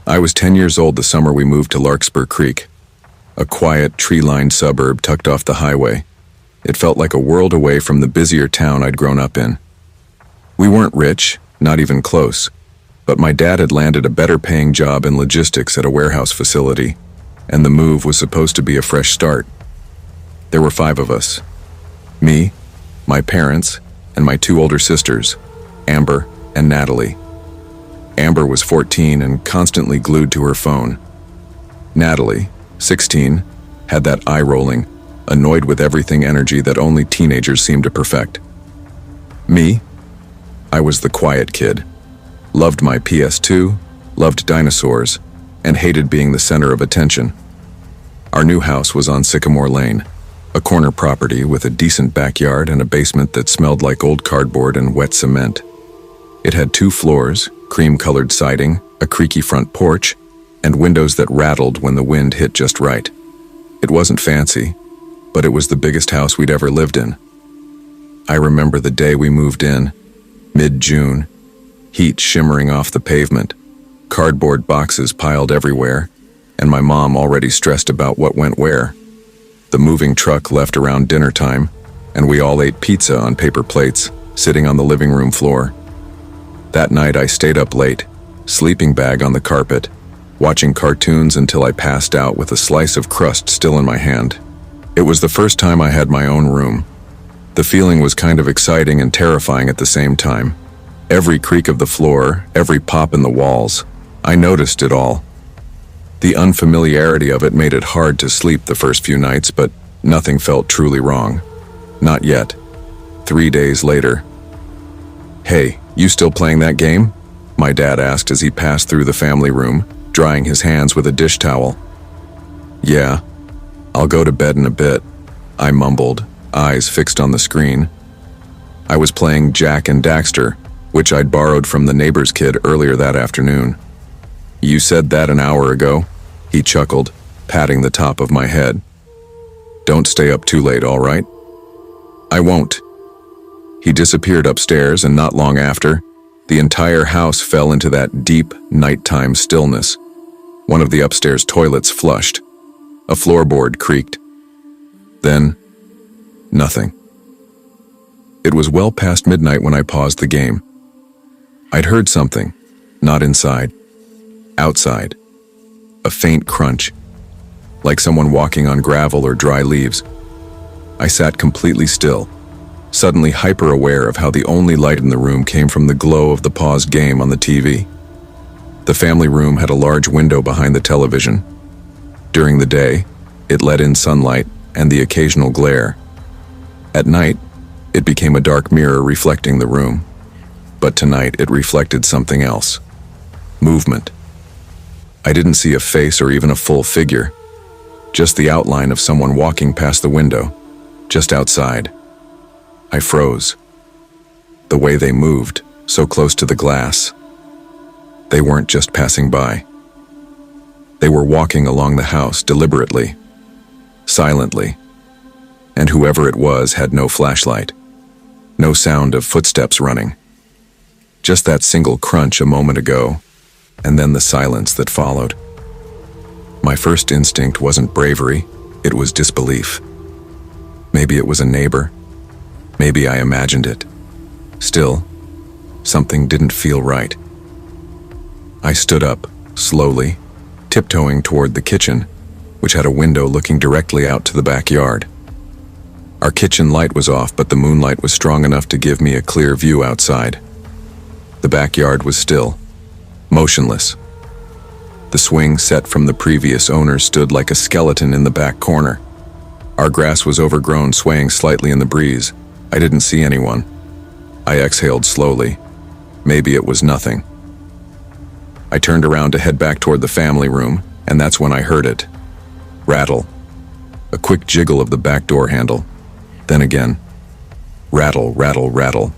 I was 10 years old the summer we moved to Larkspur Creek, a quiet, tree-lined suburb tucked off the highway. It felt like a world away from the busier town I'd grown up in. We weren't rich, not even close, but my dad had landed a better-paying job in logistics at a warehouse facility, and the move was supposed to be a fresh start. There were 5 of us. Me, my parents, and my 2 older sisters, Amber and Natalie. Amber was 14 and constantly glued to her phone. Natalie, 16, had that eye-rolling, annoyed with everything energy that only teenagers seem to perfect. Me, I was the quiet kid. Loved my PS2, loved dinosaurs, and hated being the center of attention. Our new house was on Sycamore Lane, a corner property with a decent backyard and a basement that smelled like old cardboard and wet cement. It had 2 floors, cream-colored siding, a creaky front porch, and windows that rattled when the wind hit just right. It wasn't fancy, but it was the biggest house we'd ever lived in. I remember the day we moved in, mid-June, heat shimmering off the pavement, cardboard boxes piled everywhere, and my mom already stressed about what went where. The moving truck left around dinner time, and we all ate pizza on paper plates, sitting on the living room floor. That night I stayed up late, sleeping bag on the carpet, watching cartoons until I passed out with a slice of crust still in my hand. It was the first time I had my own room. The feeling was kind of exciting and terrifying at the same time. Every creak of the floor, every pop in the walls, I noticed it all. The unfamiliarity of it made it hard to sleep the first few nights, but nothing felt truly wrong. Not yet. 3 days later. "Hey, you still playing that game?" my dad asked as he passed through the family room, drying his hands with a dish towel. "Yeah, I'll go to bed in a bit," I mumbled, eyes fixed on the screen. I was playing Jack and Daxter, which I'd borrowed from the neighbor's kid earlier that afternoon. "You said that an hour ago," he chuckled, patting the top of my head. "Don't stay up too late, all right?" "I won't." He disappeared upstairs, and not long after, the entire house fell into that deep, nighttime stillness. One of the upstairs toilets flushed. A floorboard creaked. Then, nothing. It was well past midnight when I paused the game. I'd heard something, not inside, outside. A faint crunch, like someone walking on gravel or dry leaves. I sat completely still, suddenly hyper-aware of how the only light in the room came from the glow of the paused game on the TV. The family room had a large window behind the television. During the day, it let in sunlight and the occasional glare. At night, it became a dark mirror reflecting the room. But tonight, it reflected something else. Movement. I didn't see a face or even a full figure, just the outline of someone walking past the window, just outside. I froze. The way they moved, so close to the glass. They weren't just passing by. They were walking along the house deliberately, silently, and whoever it was had no flashlight, no sound of footsteps running. Just that single crunch a moment ago, and then the silence that followed. My first instinct wasn't bravery, it was disbelief. Maybe it was a neighbor. Maybe I imagined it. Still, something didn't feel right. I stood up, slowly, tiptoeing toward the kitchen, which had a window looking directly out to the backyard. Our kitchen light was off, but the moonlight was strong enough to give me a clear view outside. The backyard was still, motionless. The swing set from the previous owner stood like a skeleton in the back corner. Our grass was overgrown, swaying slightly in the breeze. I didn't see anyone. I exhaled slowly. Maybe it was nothing. I turned around to head back toward the family room, and that's when I heard it. Rattle. A quick jiggle of the back door handle. Then again. Rattle, rattle, rattle.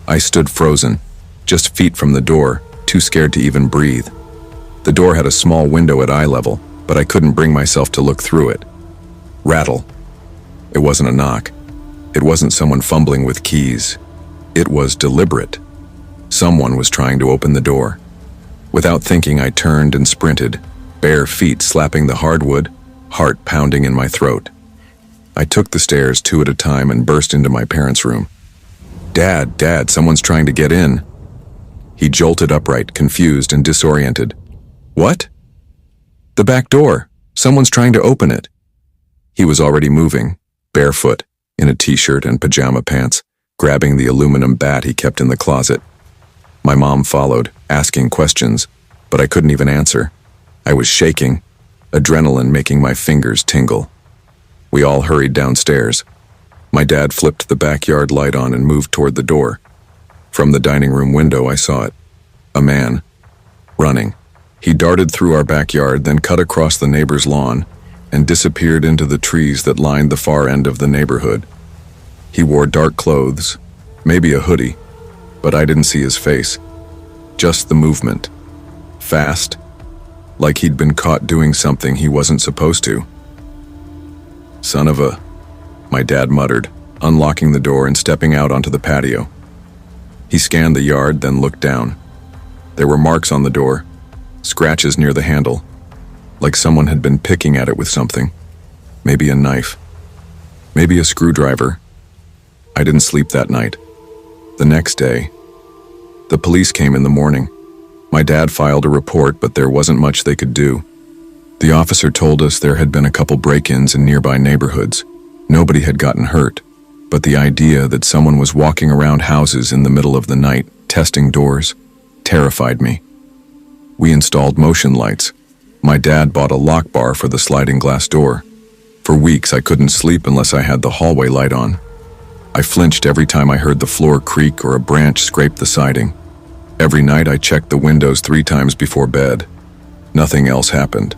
I stood frozen, just feet from the door, too scared to even breathe. The door had a small window at eye level, but I couldn't bring myself to look through it. Rattle. It wasn't a knock. It wasn't someone fumbling with keys. It was deliberate. Someone was trying to open the door. Without thinking, I turned and sprinted, bare feet slapping the hardwood, heart pounding in my throat. I took the stairs 2 at a time and burst into my parents' room. "Dad, Dad, someone's trying to get in." He jolted upright, confused and disoriented. "What?" "The back door. Someone's trying to open it." He was already moving, barefoot, in a t-shirt and pajama pants, grabbing the aluminum bat he kept in the closet. My mom followed, asking questions, but I couldn't even answer. I was shaking, adrenaline making my fingers tingle. We all hurried downstairs. My dad flipped the backyard light on and moved toward the door. From the dining room window, I saw it. A man. Running. He darted through our backyard, then cut across the neighbor's lawn and disappeared into the trees that lined the far end of the neighborhood. He wore dark clothes, maybe a hoodie, but I didn't see his face. Just the movement. Fast, like he'd been caught doing something he wasn't supposed to. "Son of a..." my dad muttered, unlocking the door and stepping out onto the patio. He scanned the yard, then looked down. There were marks on the door, scratches near the handle, like someone had been picking at it with something. Maybe a knife. Maybe a screwdriver. I didn't sleep that night. The next day, the police came in the morning. My dad filed a report, but there wasn't much they could do. The officer told us there had been a couple break-ins in nearby neighborhoods. Nobody had gotten hurt, but the idea that someone was walking around houses in the middle of the night, testing doors, terrified me. We installed motion lights. My dad bought a lock bar for the sliding glass door. For weeks, I couldn't sleep unless I had the hallway light on. I flinched every time I heard the floor creak or a branch scrape the siding. Every night, I checked the windows 3 times before bed. Nothing else happened.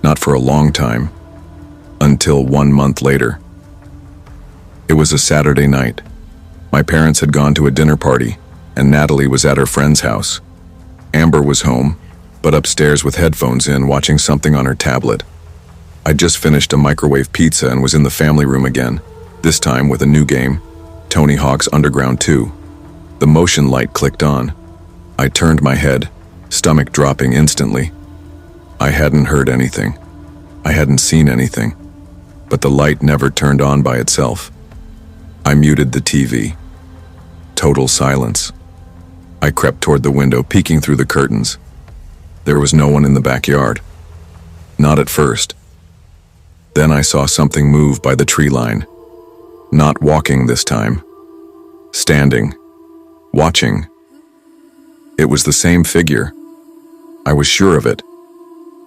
Not for a long time. Until 1 month later. It was a Saturday night. My parents had gone to a dinner party, and Natalie was at her friend's house. Amber was home, but upstairs with headphones in, watching something on her tablet. I'd just finished a microwave pizza and was in the family room again, this time with a new game, Tony Hawk's Underground 2. The motion light clicked on. I turned my head, stomach dropping instantly. I hadn't heard anything. I hadn't seen anything. But the light never turned on by itself. I muted the TV. Total silence. I crept toward the window, peeking through the curtains. There was no one in the backyard. Not at first. Then I saw something move by the tree line. Not walking this time. Standing. Watching. It was the same figure. I was sure of it.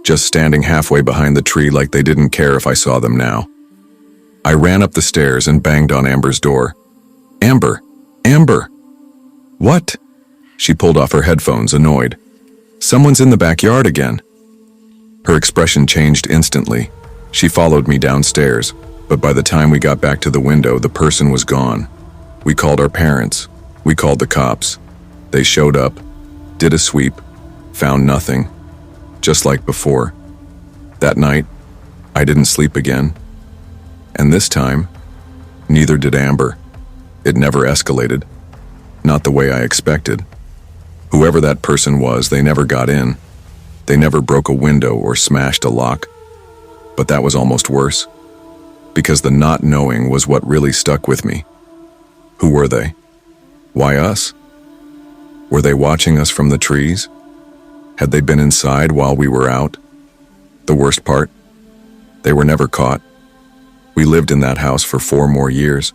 Just standing halfway behind the tree like they didn't care if I saw them now. I ran up the stairs and banged on Amber's door. "Amber! Amber!" "What?" She pulled off her headphones, annoyed. "Someone's in the backyard again." Her expression changed instantly. She followed me downstairs, but by the time we got back to the window, the person was gone. We called our parents. We called the cops. They showed up, did a sweep, found nothing. Just like before. That night, I didn't sleep again. And this time, neither did Amber. It never escalated. Not the way I expected. Whoever that person was, they never got in. They never broke a window or smashed a lock. But that was almost worse. Because the not knowing was what really stuck with me. Who were they? Why us? Were they watching us from the trees? Had they been inside while we were out? The worst part? They were never caught. We lived in that house for 4 more years.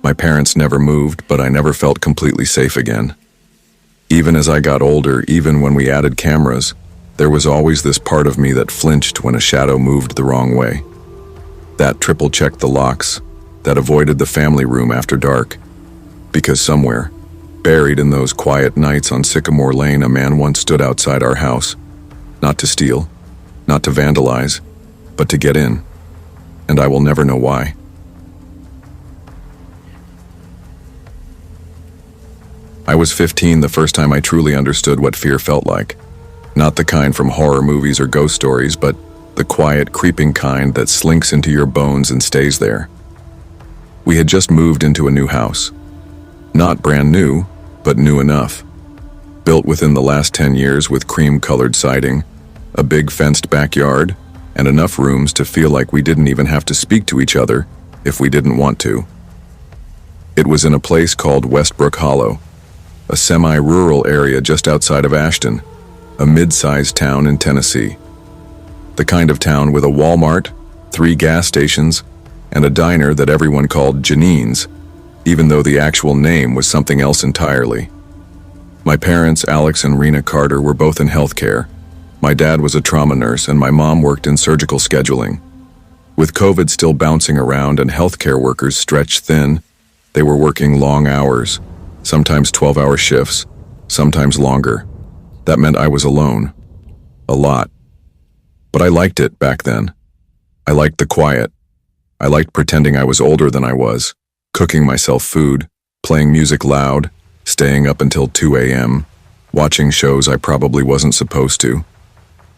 My parents never moved, but I never felt completely safe again. Even as I got older, even when we added cameras, there was always this part of me that flinched when a shadow moved the wrong way. That triple-checked the locks, that avoided the family room after dark. Because somewhere, buried in those quiet nights on Sycamore Lane, a man once stood outside our house. Not to steal, not to vandalize, but to get in. And I will never know why. I was 15 the first time I truly understood what fear felt like. Not the kind from horror movies or ghost stories, but the quiet, creeping kind that slinks into your bones and stays there. We had just moved into a new house. Not brand new, but new enough. built within the last 10 years with cream-colored siding, a big fenced backyard, and enough rooms to feel like we didn't even have to speak to each other if we didn't want to. It was in a place called Westbrook Hollow, a semi-rural area just outside of Ashton, a mid-sized town in Tennessee. The kind of town with a Walmart, 3 gas stations, and a diner that everyone called Janine's, even though the actual name was something else entirely. My parents, Alex and Rena Carter, were both in healthcare. My dad was a trauma nurse and my mom worked in surgical scheduling. With COVID still bouncing around and healthcare workers stretched thin, they were working long hours, sometimes 12-hour shifts, sometimes longer. That meant I was alone. A lot. But I liked it back then. I liked the quiet. I liked pretending I was older than I was, cooking myself food, playing music loud, staying up until 2 a.m., watching shows I probably wasn't supposed to.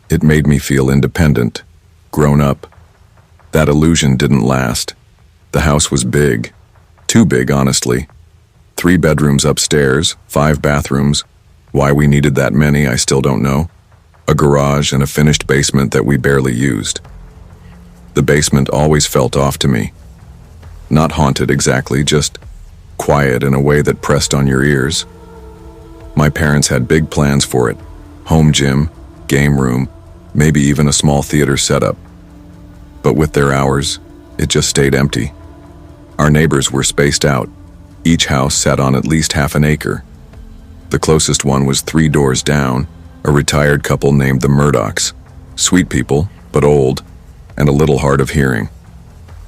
It made me feel independent, grown up. That illusion didn't last. The house was big. Too big, honestly. 3 bedrooms upstairs, 5 bathrooms. Why we needed that many, I still don't know. A garage and a finished basement that we barely used. The basement always felt off to me. Not haunted exactly, just quiet in a way that pressed on your ears. My parents had big plans for it. Home gym, game room, maybe even a small theater setup. But with their hours, it just stayed empty. Our neighbors were spaced out. Each house sat on at least half an acre. The closest one was 3 doors down, a retired couple named the Murdochs. Sweet people, but old, and a little hard of hearing.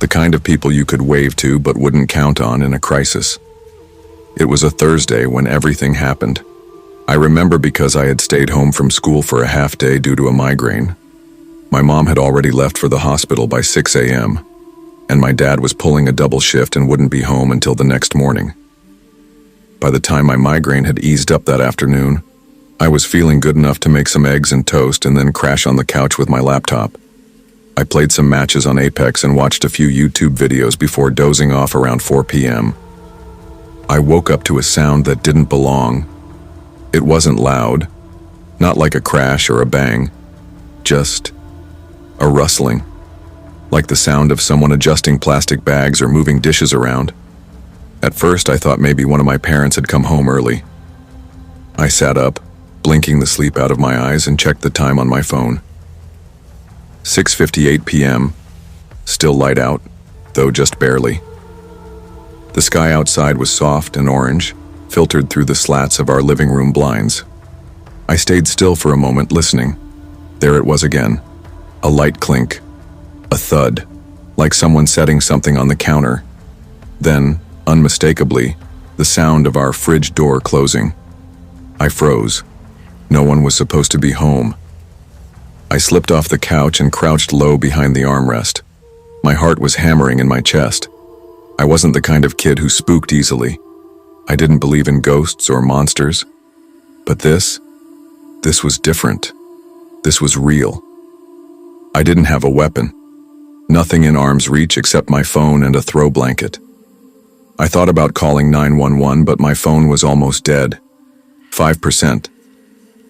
The kind of people you could wave to but wouldn't count on in a crisis. It was a Thursday when everything happened. I remember because I had stayed home from school for a half day due to a migraine. My mom had already left for the hospital by 6 a.m., and my dad was pulling a double shift and wouldn't be home until the next morning. By the time my migraine had eased up that afternoon, I was feeling good enough to make some eggs and toast and then crash on the couch with my laptop. I played some matches on Apex and watched a few YouTube videos before dozing off around 4 p.m. I woke up to a sound that didn't belong. It wasn't loud, not like a crash or a bang, just a rustling, like the sound of someone adjusting plastic bags or moving dishes around. At first, I thought maybe one of my parents had come home early. I sat up, blinking the sleep out of my eyes, and checked the time on my phone. 6:58 p.m., still light out, though just barely. The sky outside was soft and orange, filtered through the slats of our living room blinds. I stayed still for a moment, listening. There it was again. A light clink. A thud, like someone setting something on the counter. Then, unmistakably, the sound of our fridge door closing. I froze. No one was supposed to be home. I slipped off the couch and crouched low behind the armrest. My heart was hammering in my chest. I wasn't the kind of kid who spooked easily. I didn't believe in ghosts or monsters. But this was different. This was real. I didn't have a weapon. Nothing in arm's reach except my phone and a throw blanket. I thought about calling 911, but my phone was almost dead. 5%.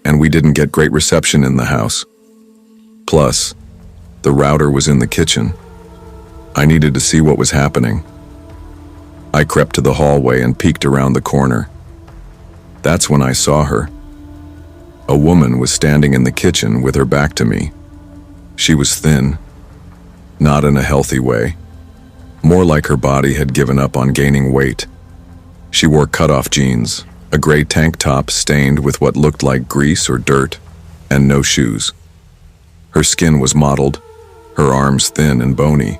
And we didn't get great reception in the house. Plus, the router was in the kitchen. I needed to see what was happening. I crept to the hallway and peeked around the corner. That's when I saw her. A woman was standing in the kitchen with her back to me. She was thin. Not in a healthy way. More like her body had given up on gaining weight. She wore cut-off jeans, a gray tank top stained with what looked like grease or dirt, and no shoes. Her skin was mottled, her arms thin and bony.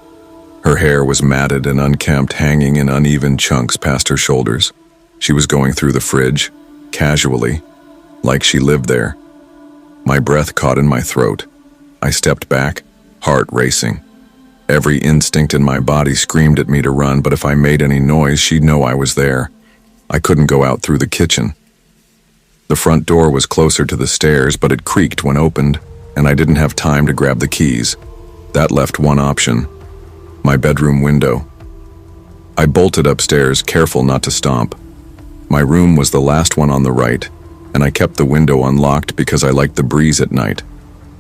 Her hair was matted and unkempt, hanging in uneven chunks past her shoulders. She was going through the fridge, casually, like she lived there. My breath caught in my throat. I stepped back, heart racing. Every instinct in my body screamed at me to run, but if I made any noise, she'd know I was there. I couldn't go out through the kitchen. The front door was closer to the stairs, but it creaked when opened, and I didn't have time to grab the keys. That left one option: my bedroom window. I bolted upstairs, careful not to stomp. My room was the last one on the right, and and I kept the window unlocked because I liked the breeze at night.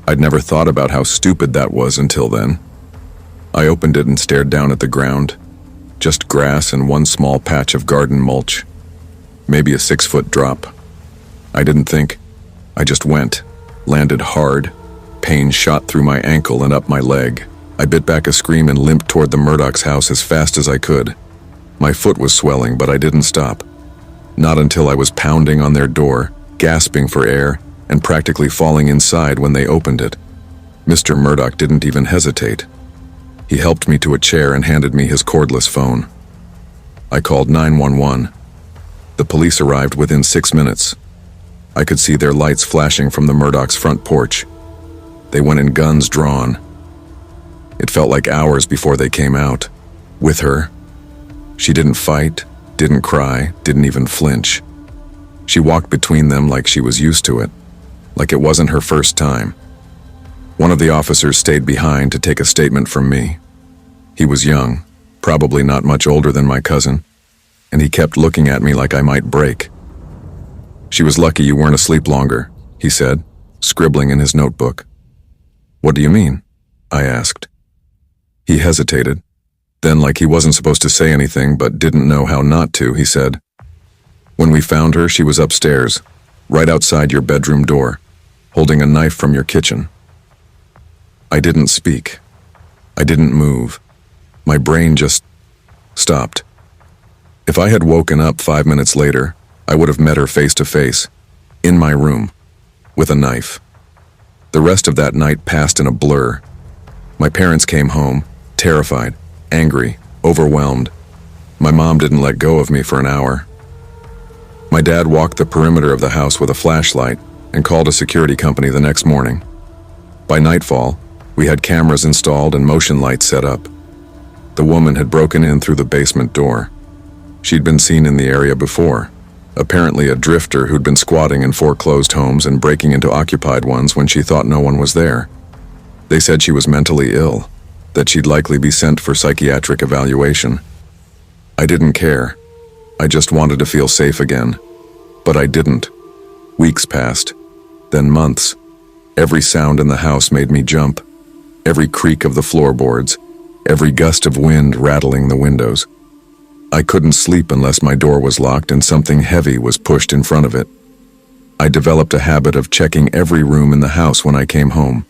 I'd never thought about how stupid that was until then. I opened it and stared down at the ground. Just grass and one small patch of garden mulch. Maybe a 6-foot drop. I didn't think. I just went. Landed hard. Pain shot through my ankle and up my leg. I bit back a scream and limped toward the Murdoch's house as fast as I could. My foot was swelling, but I didn't stop. Not until I was pounding on their door, gasping for air, and practically falling inside when they opened it. Mr. Murdoch didn't even hesitate. He helped me to a chair and handed me his cordless phone. I called 911. The police arrived within 6 minutes. I could see their lights flashing from the Murdoch's front porch. They went in, guns drawn. It felt like hours before they came out. With her. She didn't fight, didn't cry, didn't even flinch. She walked between them like she was used to it, like it wasn't her first time. One of the officers stayed behind to take a statement from me. He was young, probably not much older than my cousin, and he kept looking at me like I might break. "She was lucky you weren't asleep longer," he said, scribbling in his notebook. "What do you mean?" I asked. He hesitated. Then, like he wasn't supposed to say anything but didn't know how not to, he said, "When we found her, she was upstairs, right outside your bedroom door, holding a knife from your kitchen." I didn't speak. I didn't move. My brain just stopped. If I had woken up 5 minutes later, I would have met her face to face, in my room, with a knife. The rest of that night passed in a blur. My parents came home, terrified, angry, overwhelmed. My mom didn't let go of me for an hour. My dad walked the perimeter of the house with a flashlight and called a security company the next morning. By nightfall, we had cameras installed and motion lights set up. The woman had broken in through the basement door. She'd been seen in the area before, apparently a drifter who'd been squatting in foreclosed homes and breaking into occupied ones when she thought no one was there. They said she was mentally ill, that she'd likely be sent for psychiatric evaluation. I didn't care. I just wanted to feel safe again. But I didn't. Weeks passed, then months. Every sound in the house made me jump. Every creak of the floorboards, every gust of wind rattling the windows. I couldn't sleep unless my door was locked and something heavy was pushed in front of it. I developed a habit of checking every room in the house when I came home,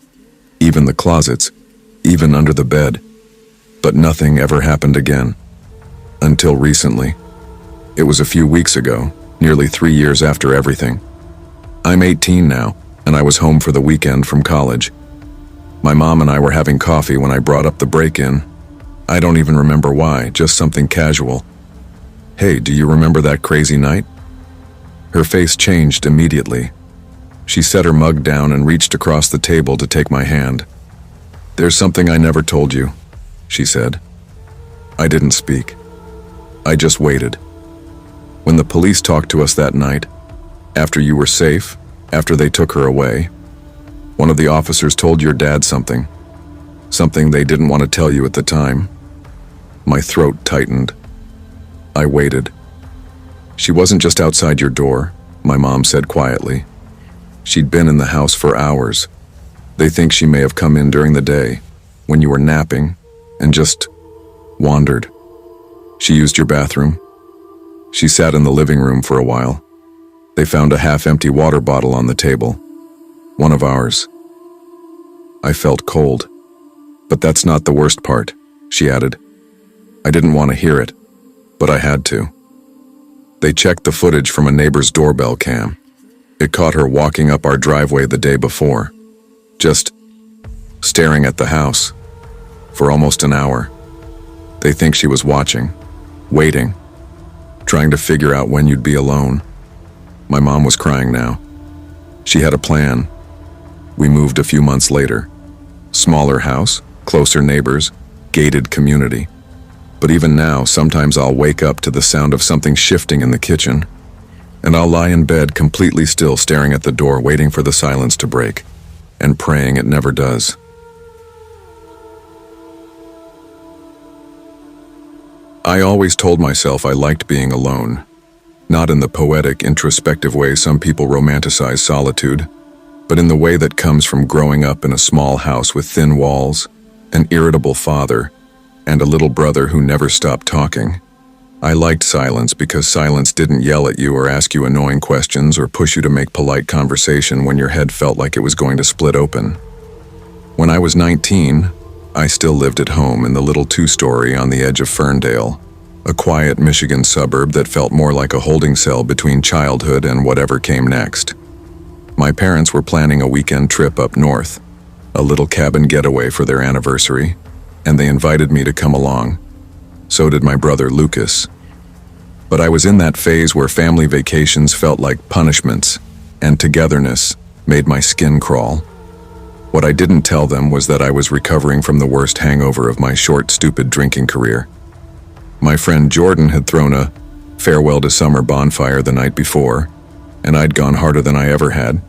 even the closets, even under the bed. But nothing ever happened again. Until recently. It was a few weeks ago, nearly 3 years after everything. I'm 18 now, and I was home for the weekend from college. My mom and I were having coffee when I brought up the break-in. I don't even remember why, just something casual. "Hey, do you remember that crazy night?" Her face changed immediately. She set her mug down and reached across the table to take my hand. "There's something I never told you," she said. I didn't speak. I just waited. When the police talked to us that night, after you were safe, after they took her away, one of the officers told your dad something they didn't want to tell you at the time. My throat tightened. I waited. "She wasn't just outside your door," my mom said quietly. "She'd been in the house for hours. They think she may have come in during the day, when you were napping, and just wandered. She used your bathroom. She sat in the living room for a while. They found a half-empty water bottle on the table. One of ours." I felt cold. "But that's not the worst part," she added. I didn't want to hear it, but I had to. They checked the footage from a neighbor's doorbell cam. It caught her walking up our driveway the day before, just staring at the house, for almost an hour. They think she was watching, waiting, trying to figure out when you'd be alone. My mom was crying now. She had a plan. We moved a few months later. Smaller house, closer neighbors, gated community. But even now, sometimes I'll wake up to the sound of something shifting in the kitchen, and I'll lie in bed completely still, staring at the door, waiting for the silence to break, and praying it never does. I always told myself I liked being alone. Not in the poetic, introspective way some people romanticize solitude, but in the way that comes from growing up in a small house with thin walls, an irritable father, and a little brother who never stopped talking. I liked silence because silence didn't yell at you or ask you annoying questions or push you to make polite conversation when your head felt like it was going to split open. When I was 19, I still lived at home in the little two-story on the edge of Ferndale, a quiet Michigan suburb that felt more like a holding cell between childhood and whatever came next. My parents were planning a weekend trip up north, a little cabin getaway for their anniversary, and they invited me to come along. So did my brother Lucas. But I was in that phase where family vacations felt like punishments, and togetherness made my skin crawl. What I didn't tell them was that I was recovering from the worst hangover of my short, stupid drinking career. My friend Jordan had thrown a farewell to summer bonfire the night before, and I'd gone harder than I ever had.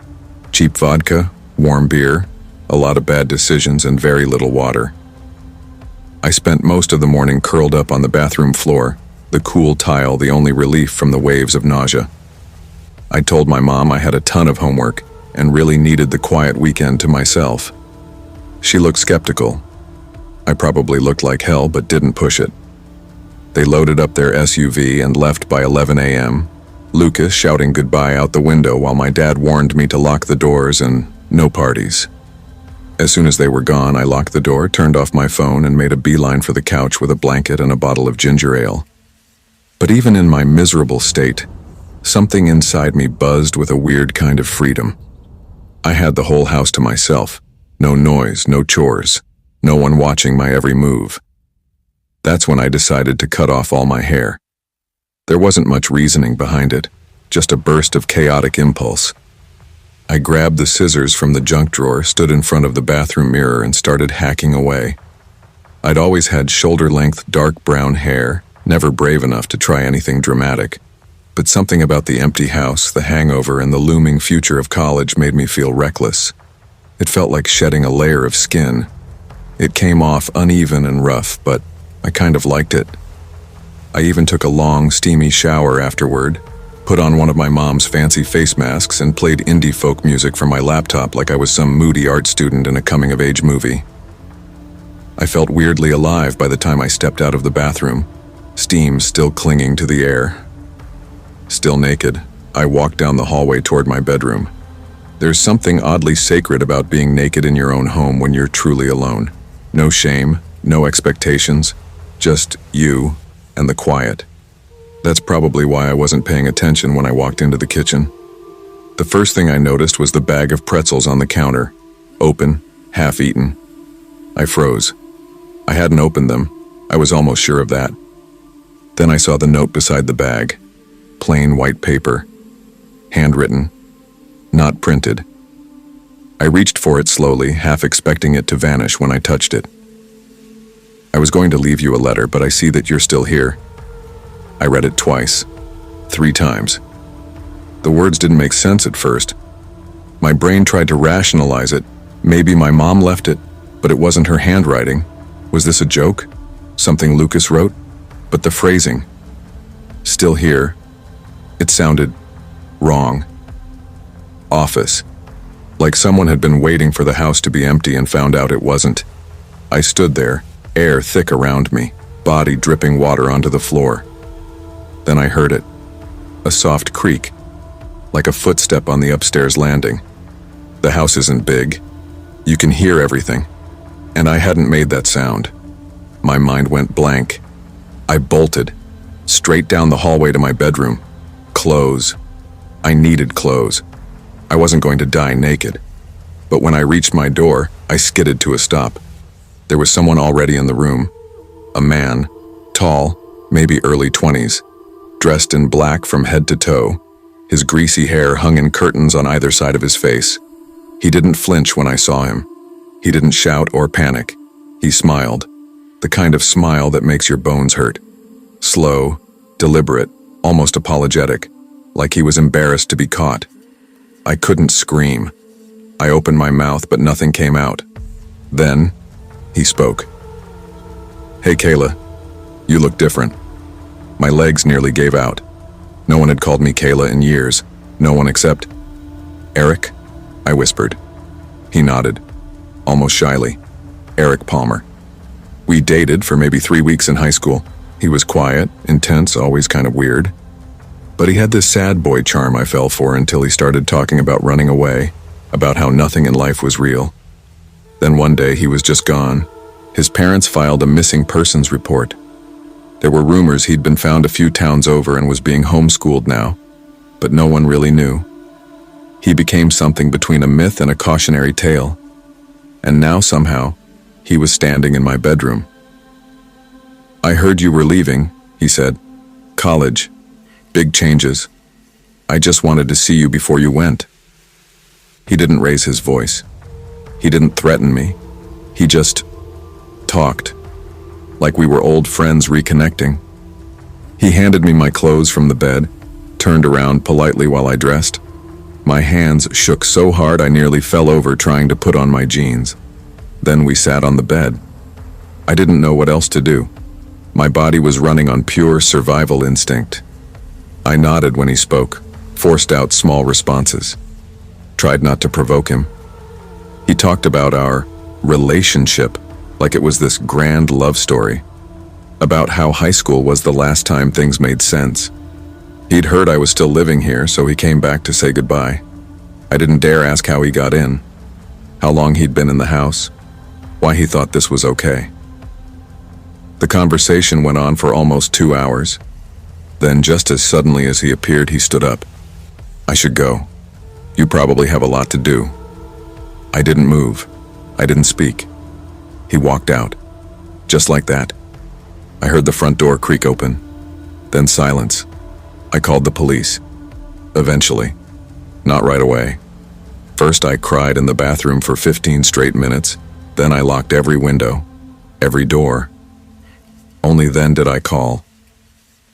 Cheap vodka, warm beer, a lot of bad decisions, and very little water. I spent most of the morning curled up on the bathroom floor, the cool tile the only relief from the waves of nausea. I told my mom I had a ton of homework and really needed the quiet weekend to myself. She looked skeptical. I probably looked like hell but didn't push it. They loaded up their SUV and left by 11 a.m., Lucas shouting goodbye out the window while my dad warned me to lock the doors and no parties. As soon as they were gone, I locked the door, turned off my phone, and made a beeline for the couch with a blanket and a bottle of ginger ale. But even in my miserable state, something inside me buzzed with a weird kind of freedom. I had the whole house to myself. No noise, no chores, no one watching my every move. That's when I decided to cut off all my hair. There wasn't much reasoning behind it, just a burst of chaotic impulse. I grabbed the scissors from the junk drawer, stood in front of the bathroom mirror, and started hacking away. I'd always had shoulder-length dark brown hair, never brave enough to try anything dramatic. But something about the empty house, the hangover, and the looming future of college made me feel reckless. It felt like shedding a layer of skin. It came off uneven and rough, but I kind of liked it. I even took a long, steamy shower afterward, put on one of my mom's fancy face masks, and played indie folk music from my laptop like I was some moody art student in a coming-of-age movie. I felt weirdly alive by the time I stepped out of the bathroom, steam still clinging to the air. Still naked, I walked down the hallway toward my bedroom. There's something oddly sacred about being naked in your own home when you're truly alone. No shame, no expectations, just you and the quiet. That's probably why I wasn't paying attention when I walked into the kitchen. The first thing I noticed was the bag of pretzels on the counter, open, half-eaten. I froze. I hadn't opened them. I was almost sure of that. Then I saw the note beside the bag. Plain white paper. Handwritten. Not printed. I reached for it slowly, half expecting it to vanish when I touched it. I was going to leave you a letter, but I see that you're still here. I read it twice. 3 times. The words didn't make sense at first. My brain tried to rationalize it. Maybe my mom left it, but it wasn't her handwriting. Was this a joke? Something Lucas wrote? But the phrasing. Still here. It sounded wrong. Office. Like someone had been waiting for the house to be empty and found out it wasn't. I stood there, air thick around me, body dripping water onto the floor. Then I heard it. A soft creak, like a footstep on the upstairs landing. The house isn't big. You can hear everything. And I hadn't made that sound. My mind went blank. I bolted, straight down the hallway to my bedroom. Clothes. I needed clothes. I wasn't going to die naked. But when I reached my door, I skidded to a stop. There was someone already in the room. A man, tall, maybe early 20s, dressed in black from head to toe. His greasy hair hung in curtains on either side of his face. He didn't flinch when I saw him. He didn't shout or panic. He smiled, the kind of smile that makes your bones hurt. Slow, deliberate, almost apologetic, like he was embarrassed to be caught. I couldn't scream. I opened my mouth, but nothing came out. Then, he spoke. "Hey, Kayla, you look different." My legs nearly gave out. No one had called me Kayla in years. No one except... Eric? I whispered. He nodded, almost shyly. Eric Palmer. We dated for maybe 3 weeks in high school. He was quiet, intense, always kind of weird. But he had this sad boy charm I fell for until he started talking about running away, about how nothing in life was real. Then one day he was just gone. His parents filed a missing persons report. There were rumors he'd been found a few towns over and was being homeschooled now, but no one really knew. He became something between a myth and a cautionary tale. And now somehow, he was standing in my bedroom. I heard you were leaving, he said. College. Big changes. I just wanted to see you before you went. He didn't raise his voice. He didn't threaten me. He just talked, like we were old friends reconnecting. He handed me my clothes from the bed, turned around politely while I dressed. My hands shook so hard I nearly fell over trying to put on my jeans. Then we sat on the bed. I didn't know what else to do. My body was running on pure survival instinct. I nodded when he spoke, forced out small responses. Tried not to provoke him. He talked about our relationship like it was this grand love story. About how high school was the last time things made sense. He'd heard I was still living here, so he came back to say goodbye. I didn't dare ask how he got in, how long he'd been in the house, why he thought this was okay. The conversation went on for almost 2 hours. Then, just as suddenly as he appeared, he stood up. I should go. You probably have a lot to do. I didn't move. I didn't speak. He walked out. Just like that. I heard the front door creak open. Then silence. I called the police. Eventually. Not right away. First I cried in the bathroom for 15 straight minutes. Then I locked every window, every door. Only then did I call.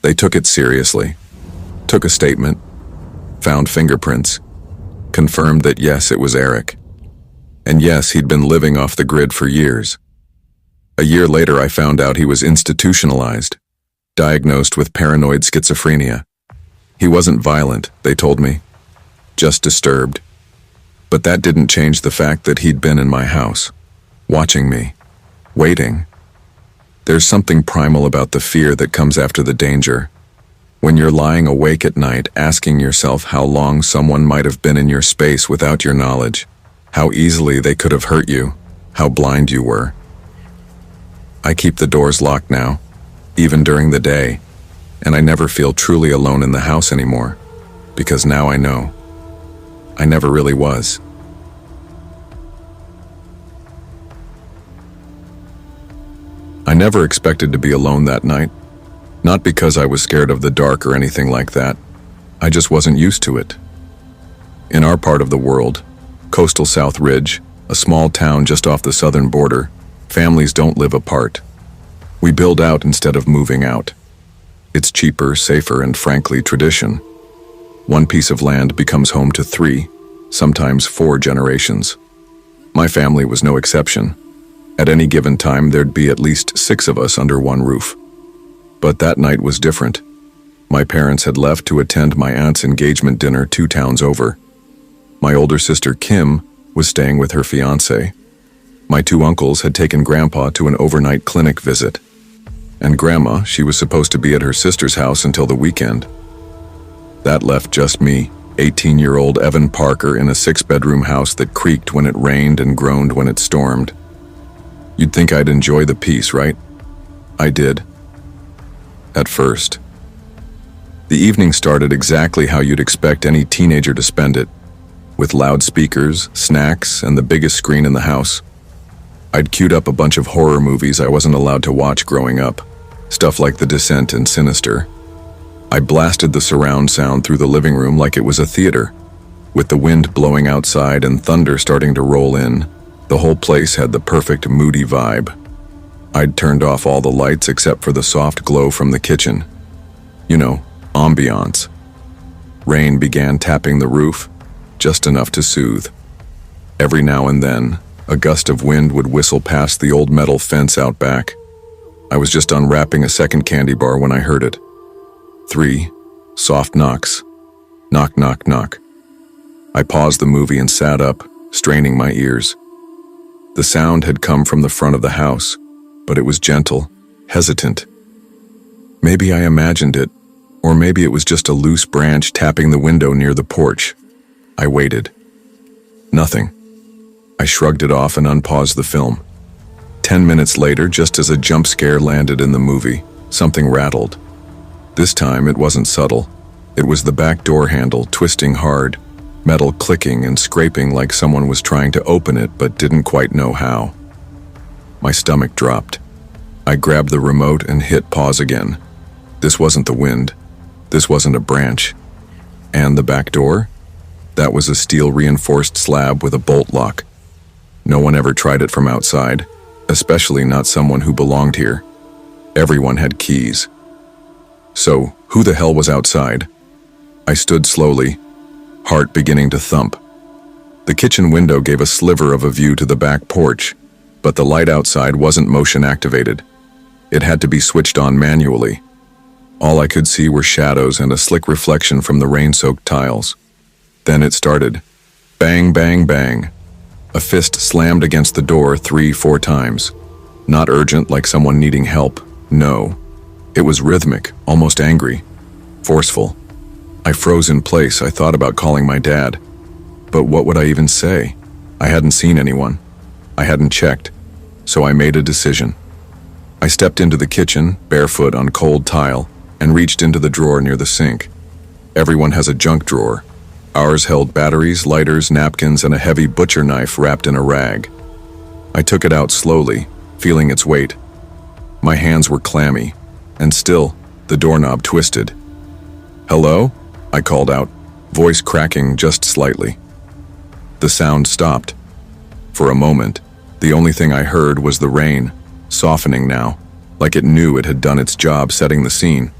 They took it seriously. Took a statement. Found fingerprints. Confirmed that yes, it was Eric. And yes, he'd been living off the grid for years. A year later, I found out he was institutionalized, diagnosed with paranoid schizophrenia. He wasn't violent, they told me, just disturbed. But that didn't change the fact that he'd been in my house, watching me, waiting. There's something primal about the fear that comes after the danger. When you're lying awake at night, asking yourself how long someone might have been in your space without your knowledge, how easily they could have hurt you, how blind you were. I keep the doors locked now, even during the day, and I never feel truly alone in the house anymore, because now I know. I never really was. I never expected to be alone that night, not because I was scared of the dark or anything like that. I just wasn't used to it. In our part of the world, coastal South Ridge, a small town just off the southern border, families don't live apart. We build out instead of moving out. It's cheaper, safer, and frankly tradition. One piece of land becomes home to 3, sometimes 4 generations. My family was no exception. At any given time, there'd be at least 6 of us under one roof. But that night was different. My parents had left to attend my aunt's engagement dinner 2 towns over. My older sister, Kim, was staying with her fiancé. My 2 uncles had taken Grandpa to an overnight clinic visit. And Grandma, she was supposed to be at her sister's house until the weekend. That left just me, 18-year-old Evan Parker, in a 6-bedroom house that creaked when it rained and groaned when it stormed. You'd think I'd enjoy the peace, right? I did. At first. The evening started exactly how you'd expect any teenager to spend it, with loudspeakers, snacks, and the biggest screen in the house. I'd queued up a bunch of horror movies I wasn't allowed to watch growing up, stuff like The Descent and Sinister. I blasted the surround sound through the living room like it was a theater. With the wind blowing outside and thunder starting to roll in, the whole place had the perfect moody vibe. I'd turned off all the lights except for the soft glow from the kitchen. You know, ambiance. Rain began tapping the roof, just enough to soothe. Every now and then, a gust of wind would whistle past the old metal fence out back. I was just unwrapping a second candy bar when I heard it. 3, Soft knocks. Knock, knock, knock. I paused the movie and sat up, straining my ears. The sound had come from the front of the house, but it was gentle, hesitant. Maybe I imagined it, or maybe it was just a loose branch tapping the window near the porch. I waited. Nothing. I shrugged it off and unpaused the film. 10 minutes later, just as a jump scare landed in the movie, something rattled. This time it wasn't subtle. It was the back door handle twisting hard, metal clicking and scraping like someone was trying to open it but didn't quite know how. My stomach dropped. I grabbed the remote and hit pause again. This wasn't the wind. This wasn't a branch. And the back door? That was a steel-reinforced slab with a bolt lock. No one ever tried it from outside, especially not someone who belonged here. Everyone had keys. So, who the hell was outside? I stood slowly, heart beginning to thump. The kitchen window gave a sliver of a view to the back porch, but the light outside wasn't motion activated. It had to be switched on manually. All I could see were shadows and a slick reflection from the rain-soaked tiles. Then it started. Bang, bang, bang. A fist slammed against the door 3-4 times. Not urgent like someone needing help, no. It was rhythmic, almost angry, forceful. I froze in place. I thought about calling my dad. But what would I even say? I hadn't seen anyone. I hadn't checked. So I made a decision. I stepped into the kitchen, barefoot on cold tile, and reached into the drawer near the sink. Everyone has a junk drawer. Ours held batteries, lighters, napkins, and a heavy butcher knife wrapped in a rag. I took it out slowly, feeling its weight. My hands were clammy, and still, the doorknob twisted. "Hello?" I called out, voice cracking just slightly. The sound stopped. For a moment, the only thing I heard was the rain, softening now, like it knew it had done its job setting the scene.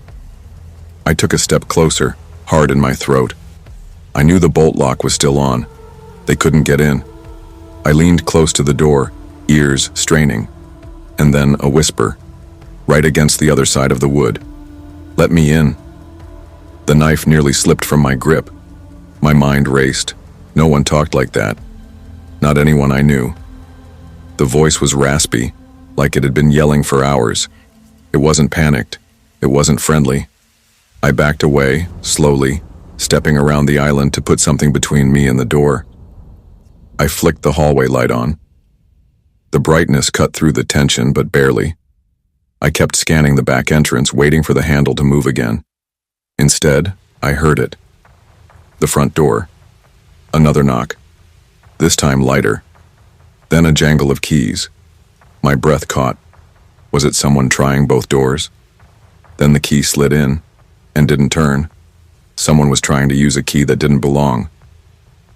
I took a step closer, hard in my throat. I knew the bolt lock was still on. They couldn't get in. I leaned close to the door, ears straining. And then a whisper, right against the other side of the wood. "Let me in." The knife nearly slipped from my grip. My mind raced. No one talked like that. Not anyone I knew. The voice was raspy, like it had been yelling for hours. It wasn't panicked. It wasn't friendly. I backed away, slowly, stepping around the island to put something between me and the door. I flicked the hallway light on. The brightness cut through the tension, but barely. I kept scanning the back entrance, waiting for the handle to move again. Instead, I heard it. The front door. Another knock. This time lighter. Then a jangle of keys. My breath caught. Was it someone trying both doors? Then the key slid in, and didn't turn. Someone was trying to use a key that didn't belong.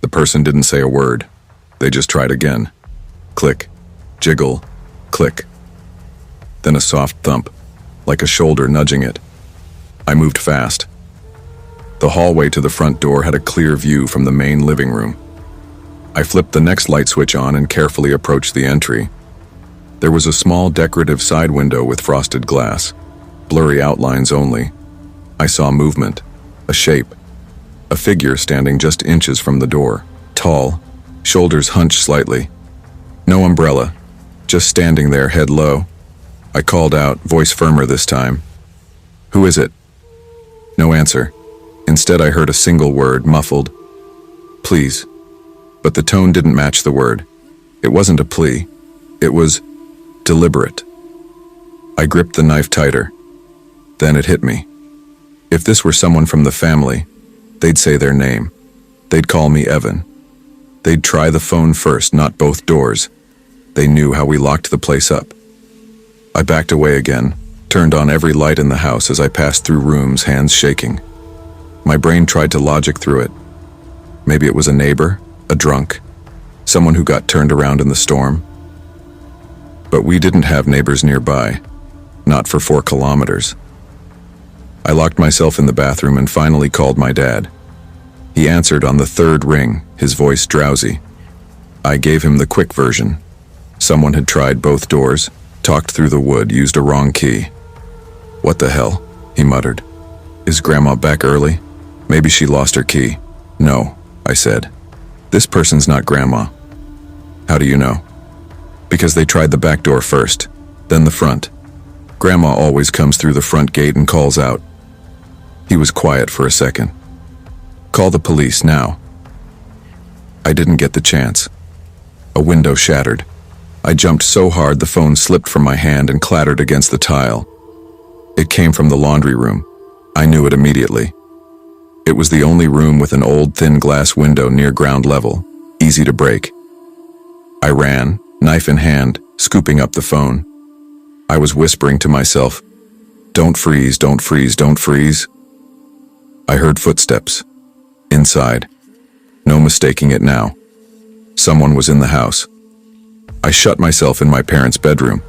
The person didn't say a word. They just tried again. Click, jiggle, click. Then a soft thump, like a shoulder nudging it. I moved fast. The hallway to the front door had a clear view from the main living room. I flipped the next light switch on and carefully approached the entry. There was a small decorative side window with frosted glass, blurry outlines only. I saw movement, a shape, a figure standing just inches from the door, tall, shoulders hunched slightly. No umbrella, just standing there, head low. I called out, voice firmer this time. "Who is it?" No answer. Instead, I heard a single word, muffled. "Please." But the tone didn't match the word. It wasn't a plea. It was deliberate. I gripped the knife tighter. Then it hit me. If this were someone from the family, they'd say their name. They'd call me Evan. They'd try the phone first, not both doors. They knew how we locked the place up. I backed away again, turned on every light in the house as I passed through rooms, hands shaking. My brain tried to logic through it. Maybe it was a neighbor, a drunk, someone who got turned around in the storm. But we didn't have neighbors nearby, not for 4 kilometers. I locked myself in the bathroom and finally called my dad. He answered on the 3rd ring, his voice drowsy. I gave him the quick version. Someone had tried both doors, talked through the wood, used a wrong key. "What the hell?" he muttered. Is Grandma back early? Maybe she lost her key. No, I said. This person's not Grandma. How do you know? Because they tried the back door first, then the front. Grandma always comes through the front gate and calls out. He was quiet for a second. Call the police now. I didn't get the chance. A window shattered. I jumped so hard the phone slipped from my hand and clattered against the tile. It came from the laundry room. I knew it immediately. It was the only room with an old thin glass window near ground level, easy to break. I ran, knife in hand, scooping up the phone. I was whispering to myself, "Don't freeze, don't freeze, don't freeze." I heard footsteps. Inside. No mistaking it now. Someone was in the house. I shut myself in my parents' bedroom.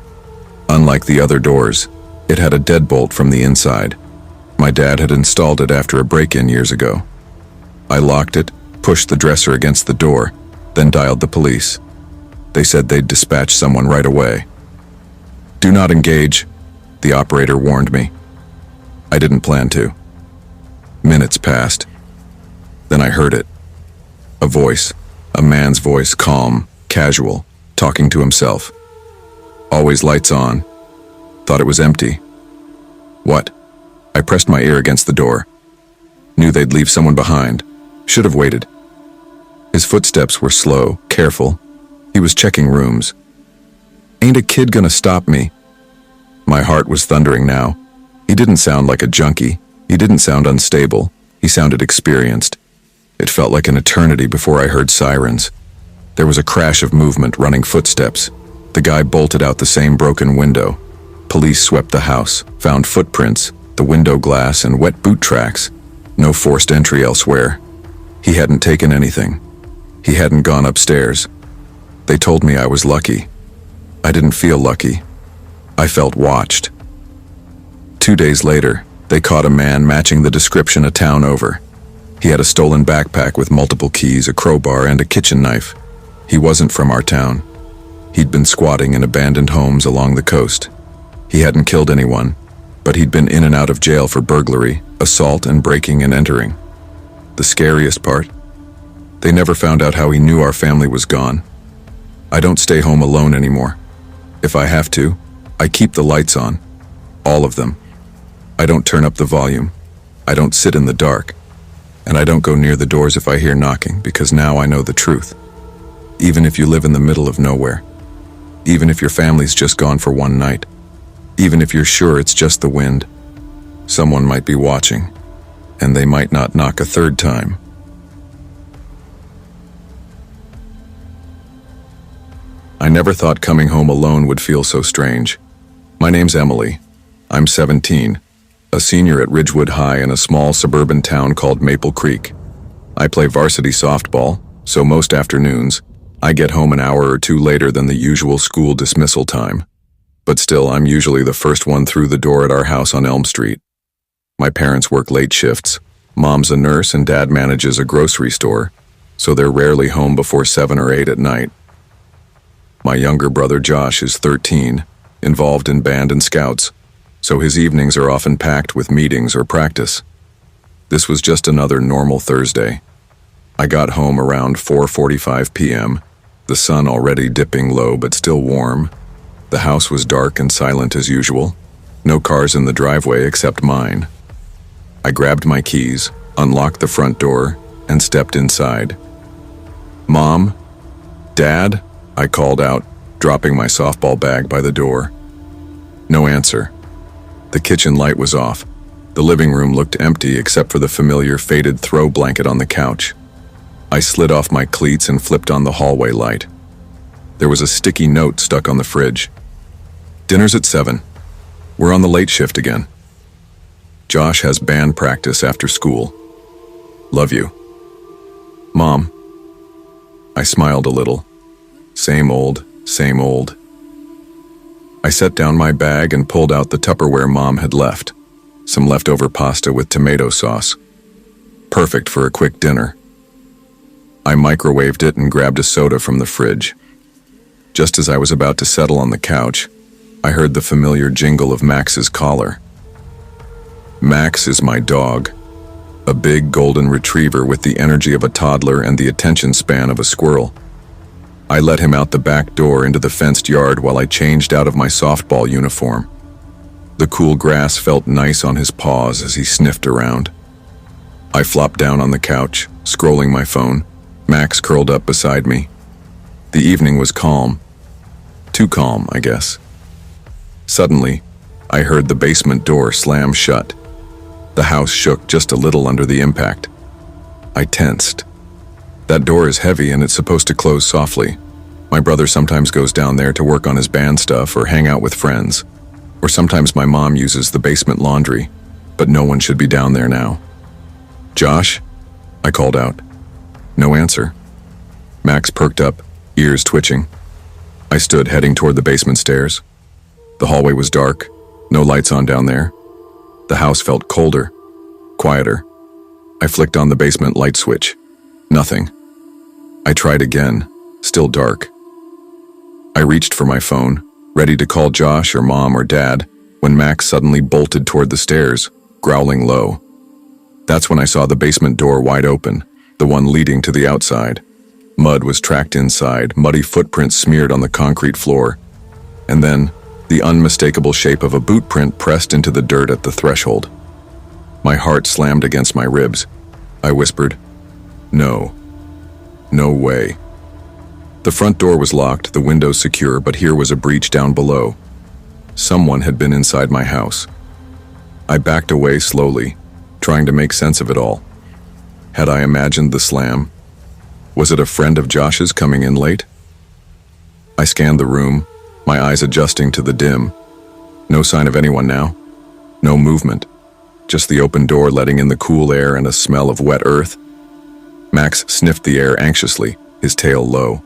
Unlike the other doors, it had a deadbolt from the inside. My dad had installed it after a break-in years ago. I locked it, pushed the dresser against the door, then dialed the police. They said they'd dispatch someone right away. Do not engage, the operator warned me. I didn't plan to. Minutes passed. Then I heard it. A voice, a man's voice, calm, casual, talking to himself. Always lights on. Thought it was empty. What? I pressed my ear against the door. Knew they'd leave someone behind. Should have waited. His footsteps were slow, careful. He was checking rooms. Ain't a kid gonna stop me? My heart was thundering now. He didn't sound like a junkie. He didn't sound unstable. He sounded experienced. It felt like an eternity before I heard sirens. There was a crash of movement, running footsteps. The guy bolted out the same broken window. Police swept the house, found footprints, the window glass, and wet boot tracks. No forced entry elsewhere. He hadn't taken anything. He hadn't gone upstairs. They told me I was lucky. I didn't feel lucky. I felt watched. 2 days later, they caught a man matching the description a town over. He had a stolen backpack with multiple keys, a crowbar, and a kitchen knife. He wasn't from our town. He'd been squatting in abandoned homes along the coast. He hadn't killed anyone, but he'd been in and out of jail for burglary, assault, and breaking and entering. The scariest part? They never found out how he knew our family was gone. I don't stay home alone anymore. If I have to, I keep the lights on. All of them. I don't turn up the volume. I don't sit in the dark. And I don't go near the doors if I hear knocking, because now I know the truth. Even if you live in the middle of nowhere. Even if your family's just gone for one night. Even if you're sure it's just the wind. Someone might be watching, and they might not knock a third time. I never thought coming home alone would feel so strange. My name's Emily. I'm 17, a senior at Ridgewood High in a small suburban town called Maple Creek. I play varsity softball, so most afternoons, I get home an hour or two later than the usual school dismissal time. But still, I'm usually the first one through the door at our house on Elm Street. My parents work late shifts. Mom's a nurse and Dad manages a grocery store, so they're rarely home before 7 or 8 at night. My younger brother Josh is 13, involved in band and scouts, so his evenings are often packed with meetings or practice. This was just another normal Thursday. I got home around 4:45 p.m., the sun already dipping low but still warm. The house was dark and silent as usual. No cars in the driveway except mine. I grabbed my keys, unlocked the front door, and stepped inside. "Mom? Dad?" I called out, dropping my softball bag by the door. No answer. The kitchen light was off. The living room looked empty except for the familiar faded throw blanket on the couch. I slid off my cleats and flipped on the hallway light. There was a sticky note stuck on the fridge. "Dinner's at 7. We're on the late shift again. Josh has band practice after school. Love you. Mom." I smiled a little. Same old, same old. I set down my bag and pulled out the Tupperware Mom had left. Some leftover pasta with tomato sauce. Perfect for a quick dinner. I microwaved it and grabbed a soda from the fridge. Just as I was about to settle on the couch, I heard the familiar jingle of Max's collar. Max is my dog, a big golden retriever with the energy of a toddler and the attention span of a squirrel. I let him out the back door into the fenced yard while I changed out of my softball uniform. The cool grass felt nice on his paws as he sniffed around. I flopped down on the couch, scrolling my phone. Max curled up beside me. The evening was calm. Too calm, I guess. Suddenly, I heard the basement door slam shut. The house shook just a little under the impact. I tensed. That door is heavy and it's supposed to close softly. My brother sometimes goes down there to work on his band stuff or hang out with friends. Or sometimes my mom uses the basement laundry, but no one should be down there now. "Josh?" I called out. No answer. Max perked up, ears twitching. I stood heading toward the basement stairs. The hallway was dark, no lights on down there. The house felt colder, quieter. I flicked on the basement light switch. Nothing. I tried again, still dark. I reached for my phone, ready to call Josh or Mom or Dad, when Max suddenly bolted toward the stairs, growling low. That's when I saw the basement door wide open, the one leading to the outside. Mud was tracked inside, muddy footprints smeared on the concrete floor. And then, the unmistakable shape of a boot print pressed into the dirt at the threshold. My heart slammed against my ribs. I whispered, "No. No way." The front door was locked, the windows secure, but here was a breach down below. Someone had been inside my house. I backed away slowly, trying to make sense of it all. Had I imagined the slam? Was it a friend of Josh's coming in late? I scanned the room, my eyes adjusting to the dim. No sign of anyone now. No movement. Just the open door letting in the cool air and a smell of wet earth. Max sniffed the air anxiously, his tail low.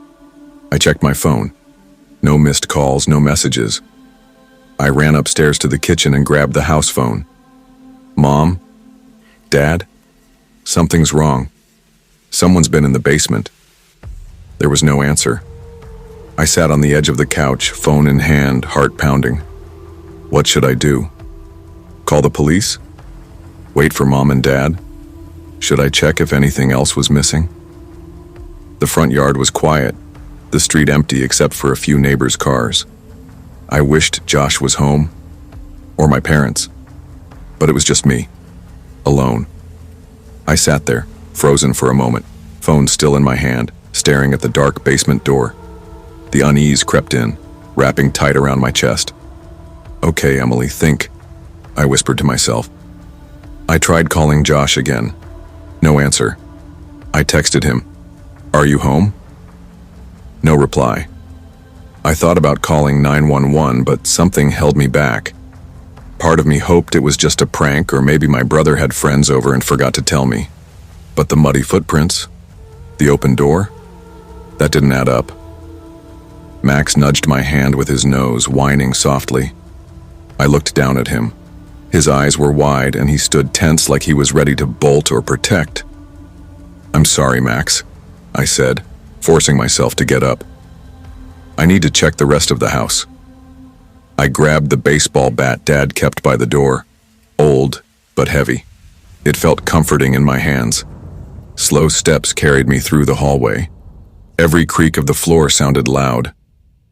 I checked my phone. No missed calls, no messages. I ran upstairs to the kitchen and grabbed the house phone. "Mom? Dad? Something's wrong. Someone's been in the basement." There was no answer. I sat on the edge of the couch, phone in hand, heart pounding. What should I do? Call the police? Wait for Mom and Dad? Should I check if anything else was missing? The front yard was quiet, the street empty except for a few neighbors' cars. I wished Josh was home, or my parents, but it was just me, alone. I sat there, frozen for a moment, phone still in my hand, staring at the dark basement door. The unease crept in, wrapping tight around my chest. "Okay, Emily, think," I whispered to myself. I tried calling Josh again. No answer. I texted him, "Are you home?" No reply. I thought about calling 911, but something held me back. Part of me hoped it was just a prank, or maybe my brother had friends over and forgot to tell me. But the muddy footprints, the open door, that didn't add up. Max nudged my hand with his nose, whining softly. I looked down at him. His eyes were wide and he stood tense like he was ready to bolt or protect. "I'm sorry, Max," I said, forcing myself to get up. "I need to check the rest of the house." I grabbed the baseball bat Dad kept by the door, old but heavy. It felt comforting in my hands. Slow steps carried me through the hallway. Every creak of the floor sounded loud.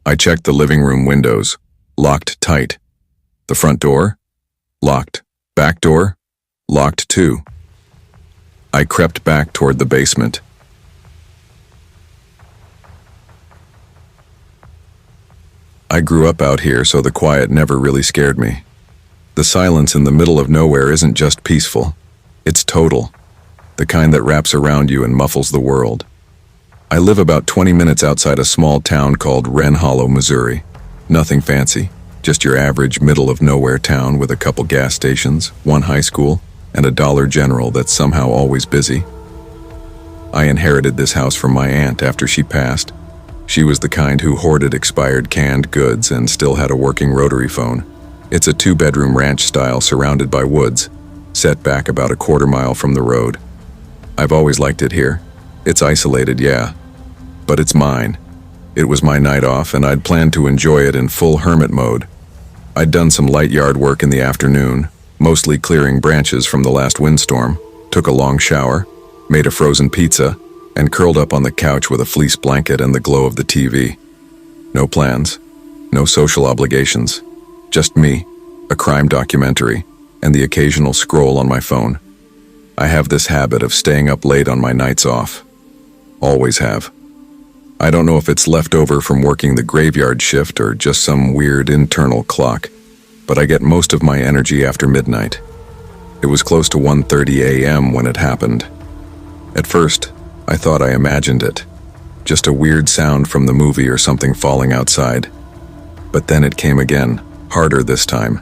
I checked the living room windows, locked tight. The front door? Locked. Back door? Locked too. I crept back toward the basement. I grew up out here, so the quiet never really scared me. The silence in the middle of nowhere isn't just peaceful. It's total. The kind that wraps around you and muffles the world. I live about 20 minutes outside a small town called Wren Hollow, Missouri. Nothing fancy, just your average middle-of-nowhere town with a couple gas stations, one high school, and a Dollar General that's somehow always busy. I inherited this house from my aunt after she passed. She was the kind who hoarded expired canned goods and still had a working rotary phone. It's a 2-bedroom ranch style surrounded by woods, set back about a quarter mile from the road. I've always liked it here. It's isolated, yeah, but it's mine. It was my night off and I'd planned to enjoy it in full hermit mode. I'd done some light yard work in the afternoon, mostly clearing branches from the last windstorm, took a long shower, made a frozen pizza, and curled up on the couch with a fleece blanket and the glow of the TV. No plans, no social obligations, just me, a crime documentary, and the occasional scroll on my phone. I have this habit of staying up late on my nights off. Always have. I don't know if it's left over from working the graveyard shift or just some weird internal clock, but I get most of my energy after midnight. It was close to 1:30 a.m. when it happened. At first, I thought I imagined it. Just a weird sound from the movie or something falling outside. But then it came again, harder this time.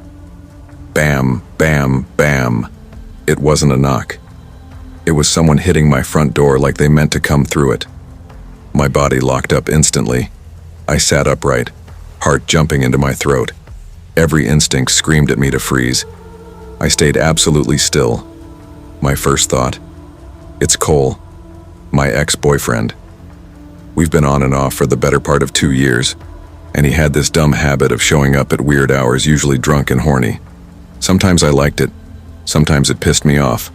Bam, bam, bam. It wasn't a knock. It was someone hitting my front door like they meant to come through it. My body locked up instantly. I sat upright, heart jumping into my throat. Every instinct screamed at me to freeze. I stayed absolutely still. My first thought, it's Cole, my ex-boyfriend. We've been on and off for the better part of 2 years, and he had this dumb habit of showing up at weird hours, usually drunk and horny. Sometimes I liked it, sometimes it pissed me off,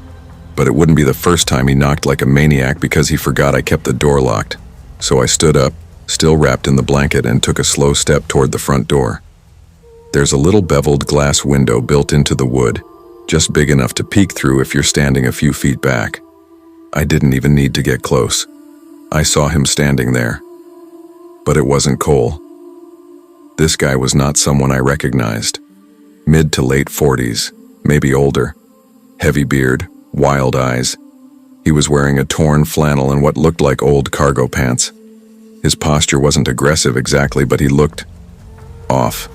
but it wouldn't be the first time he knocked like a maniac because he forgot I kept the door locked. So I stood up, still wrapped in the blanket, and took a slow step toward the front door. There's a little beveled glass window built into the wood, just big enough to peek through if you're standing a few feet back. I didn't even need to get close. I saw him standing there. But it wasn't Cole. This guy was not someone I recognized. Mid to late 40s, maybe older. Heavy beard, wild eyes. He was wearing a torn flannel and what looked like old cargo pants. His posture wasn't aggressive exactly, but he looked off.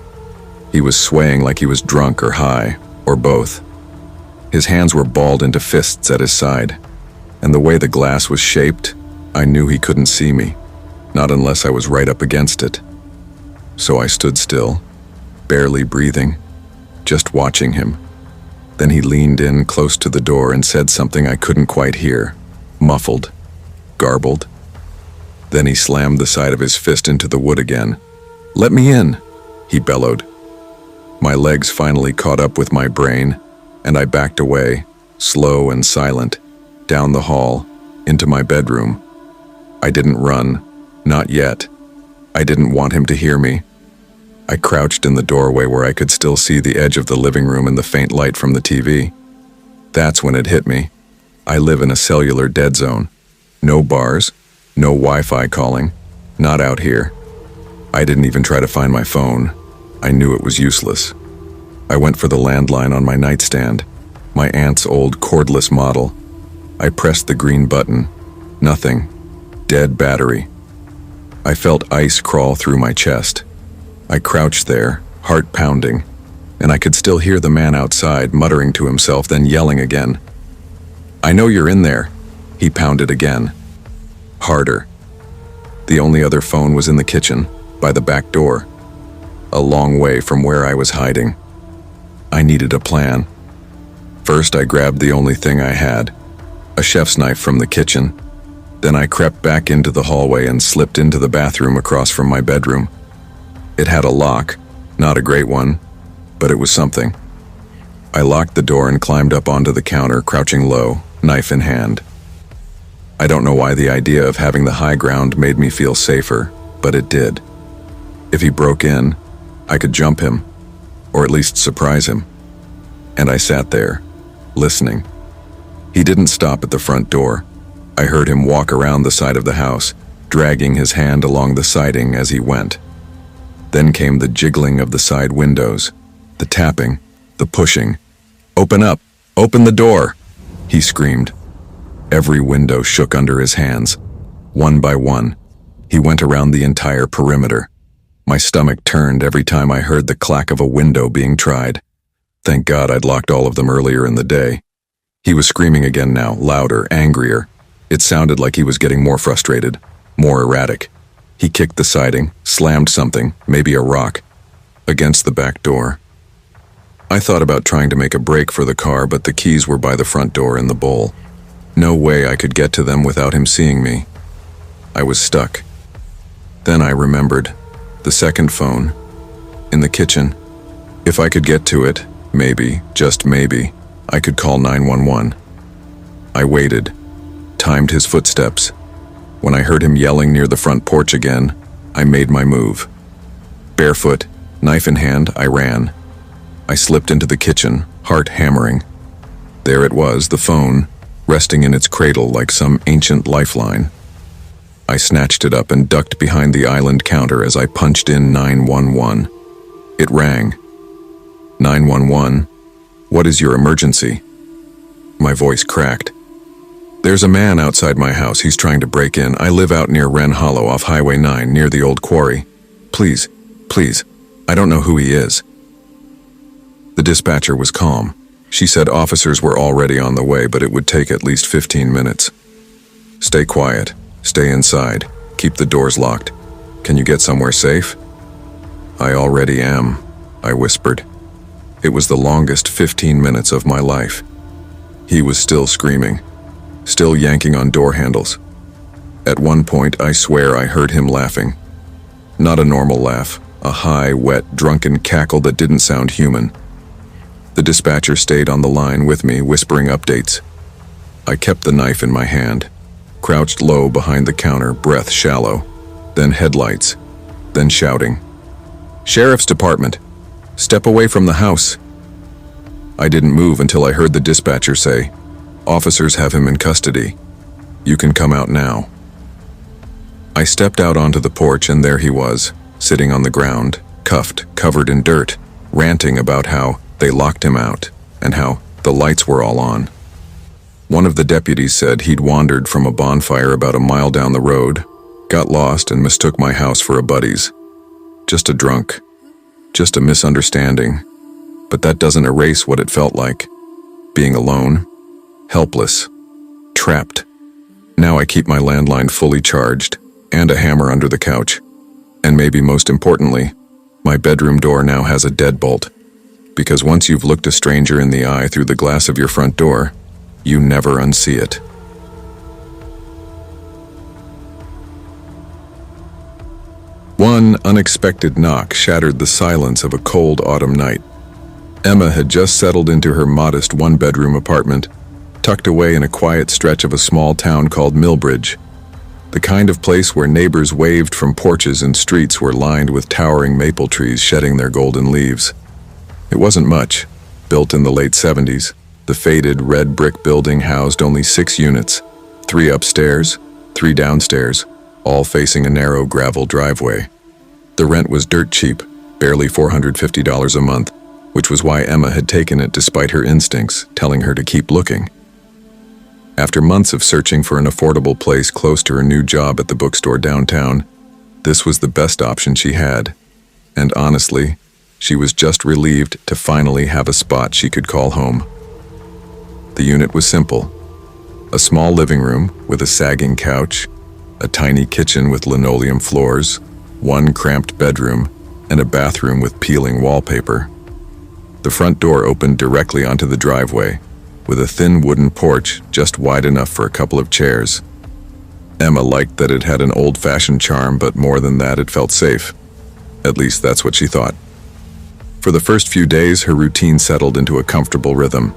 He was swaying like he was drunk or high, or both. His hands were balled into fists at his side, and the way the glass was shaped, I knew he couldn't see me, not unless I was right up against it. So I stood still, barely breathing, just watching him. Then he leaned in close to the door and said something I couldn't quite hear, muffled, garbled. Then he slammed the side of his fist into the wood again. "Let me in," he bellowed. My legs finally caught up with my brain, and I backed away, slow and silent, down the hall, into my bedroom. I didn't run, not yet. I didn't want him to hear me. I crouched in the doorway where I could still see the edge of the living room and the faint light from the TV. That's when it hit me. I live in a cellular dead zone. No bars, no Wi-Fi calling, not out here. I didn't even try to find my phone. I knew it was useless. I went for the landline on my nightstand, my aunt's old cordless model. I pressed the green button. Nothing. Dead battery. I felt ice crawl through my chest. I crouched there, heart pounding, and I could still hear the man outside muttering to himself, then yelling again. "I know you're in there," he pounded again. Harder. The only other phone was in the kitchen, by the back door, a long way from where I was hiding. I needed a plan. First, I grabbed the only thing I had, a chef's knife from the kitchen. Then I crept back into the hallway and slipped into the bathroom across from my bedroom. It had a lock, not a great one, but it was something. I locked the door and climbed up onto the counter, crouching low, knife in hand. I don't know why the idea of having the high ground made me feel safer, but it did. If he broke in, I could jump him, or at least surprise him. And I sat there, listening. He didn't stop at the front door. I heard him walk around the side of the house, dragging his hand along the siding as he went. Then came the jiggling of the side windows, the tapping, the pushing. "Open up! Open the door!" he screamed. Every window shook under his hands. One by one, he went around the entire perimeter. My stomach turned every time I heard the clack of a window being tried. Thank God I'd locked all of them earlier in the day. He was screaming again now, louder, angrier. It sounded like he was getting more frustrated, more erratic. He kicked the siding, slammed something, maybe a rock, against the back door. I thought about trying to make a break for the car, but the keys were by the front door in the bowl. No way I could get to them without him seeing me. I was stuck. Then I remembered. The second phone. In the kitchen. If I could get to it, maybe, just maybe, I could call 911. I waited, timed his footsteps. When I heard him yelling near the front porch again, I made my move. Barefoot, knife in hand, I ran. I slipped into the kitchen, heart hammering. There it was, the phone, resting in its cradle like some ancient lifeline. I snatched it up and ducked behind the island counter as I punched in 911. It rang. 911, what is your emergency? My voice cracked. There's a man outside my house. He's trying to break in. I live out near Wren Hollow off Highway 9 near the old quarry. Please, I don't know who he is. The dispatcher was calm. She said officers were already on the way, but it would take at least 15 minutes. Stay quiet. Stay inside. Keep the doors locked. Can you get somewhere safe? I already am, I whispered. It was the longest 15 minutes of my life. He was still screaming, still yanking on door handles. At one point, I swear I heard him laughing. Not a normal laugh, a high, wet, drunken cackle that didn't sound human. The dispatcher stayed on the line with me, whispering updates. I kept the knife in my hand, crouched low behind the counter, breath shallow, then headlights, then shouting. Sheriff's Department, step away from the house. I didn't move until I heard the dispatcher say, officers have him in custody. You can come out now. I stepped out onto the porch and there he was, sitting on the ground, cuffed, covered in dirt, ranting about how they locked him out and how the lights were all on. One of the deputies said he'd wandered from a bonfire about a mile down the road, got lost and mistook my house for a buddy's. Just a drunk. Just a misunderstanding. But that doesn't erase what it felt like. Being alone. Helpless. Trapped. Now I keep my landline fully charged, and a hammer under the couch. And maybe most importantly, my bedroom door now has a deadbolt. Because once you've looked a stranger in the eye through the glass of your front door, you never unsee it. One unexpected knock shattered the silence of a cold autumn night. Emma had just settled into her modest one-bedroom apartment, tucked away in a quiet stretch of a small town called Millbridge, the kind of place where neighbors waved from porches and streets were lined with towering maple trees shedding their golden leaves. It wasn't much. Built in the late 70s, the faded red brick building housed only 6 units, 3 upstairs, 3 downstairs, all facing a narrow gravel driveway. The rent was dirt cheap, barely $450 a month, which was why Emma had taken it despite her instincts, telling her to keep looking. After months of searching for an affordable place close to her new job at the bookstore downtown, this was the best option she had. And honestly, she was just relieved to finally have a spot she could call home. The unit was simple. A small living room with a sagging couch, a tiny kitchen with linoleum floors, 1 cramped bedroom, and a bathroom with peeling wallpaper. The front door opened directly onto the driveway, with a thin wooden porch just wide enough for a couple of chairs. Emma liked that it had an old-fashioned charm, but more than that, it felt safe. At least that's what she thought. For the first few days, her routine settled into a comfortable rhythm.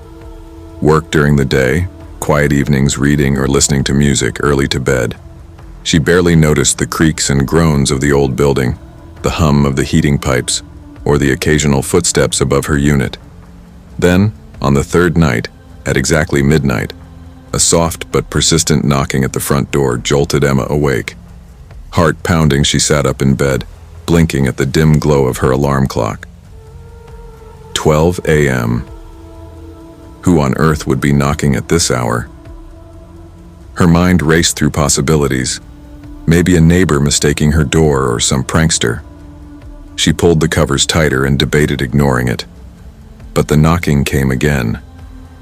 Work during the day, quiet evenings reading or listening to music, early to bed. She barely noticed the creaks and groans of the old building, the hum of the heating pipes, or the occasional footsteps above her unit. Then, on the 3rd night, at exactly midnight, a soft but persistent knocking at the front door jolted Emma awake. Heart pounding, she sat up in bed, blinking at the dim glow of her alarm clock. 12 a.m. Who on earth would be knocking at this hour? Her mind raced through possibilities. Maybe a neighbor mistaking her door or some prankster. She pulled the covers tighter and debated ignoring it. But the knocking came again.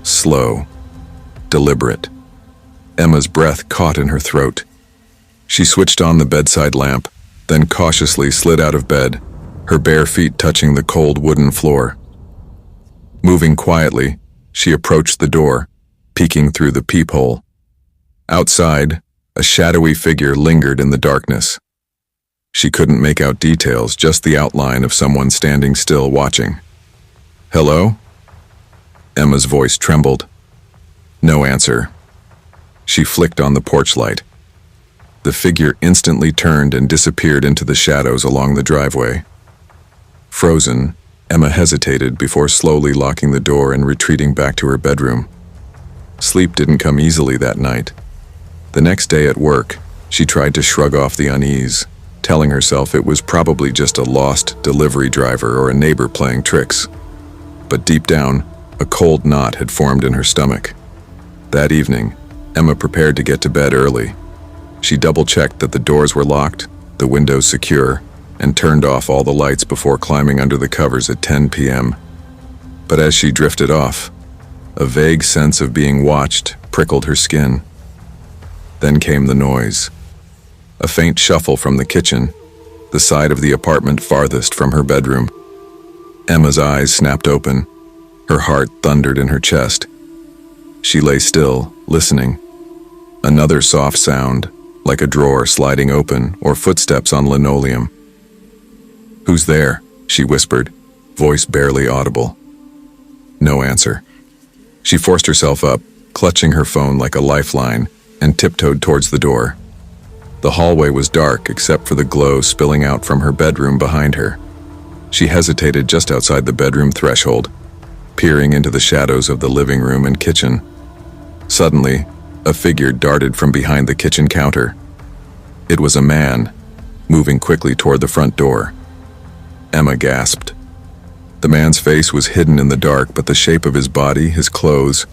Slow. Deliberate. Emma's breath caught in her throat. She switched on the bedside lamp, then cautiously slid out of bed, her bare feet touching the cold wooden floor. Moving quietly, she approached the door, peeking through the peephole. Outside, a shadowy figure lingered in the darkness. She couldn't make out details, just the outline of someone standing still watching. "Hello?" Emma's voice trembled. No answer. She flicked on the porch light. The figure instantly turned and disappeared into the shadows along the driveway. Frozen, Emma hesitated before slowly locking the door and retreating back to her bedroom. Sleep didn't come easily that night. The next day at work, she tried to shrug off the unease, telling herself it was probably just a lost delivery driver or a neighbor playing tricks. But deep down, a cold knot had formed in her stomach. That evening, Emma prepared to get to bed early. She double-checked that the doors were locked, the windows secure, and turned off all the lights before climbing under the covers at 10 p.m. But as she drifted off, a vague sense of being watched prickled her skin. Then came the noise. A faint shuffle from the kitchen, the side of the apartment farthest from her bedroom. Emma's eyes snapped open. Her heart thundered in her chest. She lay still, listening. Another soft sound, like a drawer sliding open or footsteps on linoleum. "Who's there?" she whispered, voice barely audible. No answer. She forced herself up, clutching her phone like a lifeline, and tiptoed towards the door. The hallway was dark except for the glow spilling out from her bedroom behind her. She hesitated just outside the bedroom threshold, peering into the shadows of the living room and kitchen. Suddenly, a figure darted from behind the kitchen counter. It was a man, moving quickly toward the front door. Emma gasped. The man's face was hidden in the dark, but the shape of his body, his clothes,